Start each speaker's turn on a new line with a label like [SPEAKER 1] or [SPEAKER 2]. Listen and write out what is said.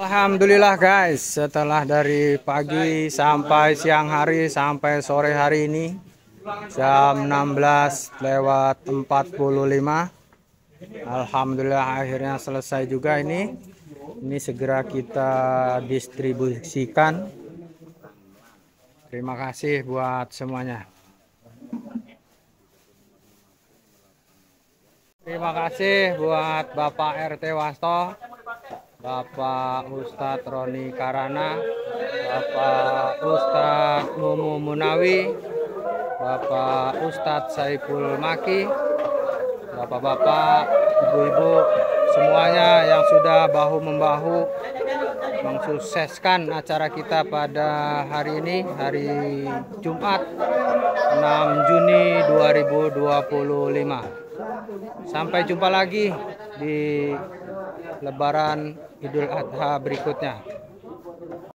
[SPEAKER 1] Alhamdulillah guys, setelah dari pagi sampai siang hari sampai sore hari ini jam 16:45. Alhamdulillah akhirnya selesai juga ini. Ini segera kita distribusikan. Terima kasih buat semuanya. Terima kasih buat Bapak RT Wasto, Bapak Ustadz Roni Karana, Bapak Ustadz Mumu Munawi, Bapak Ustadz Saiful Maki, Bapak-bapak, ibu-ibu, semuanya yang sudah bahu-membahu mensukseskan acara kita pada hari ini, hari Jumat 6 Juni 2025. Sampai jumpa lagi di Lebaran Idul Adha berikutnya.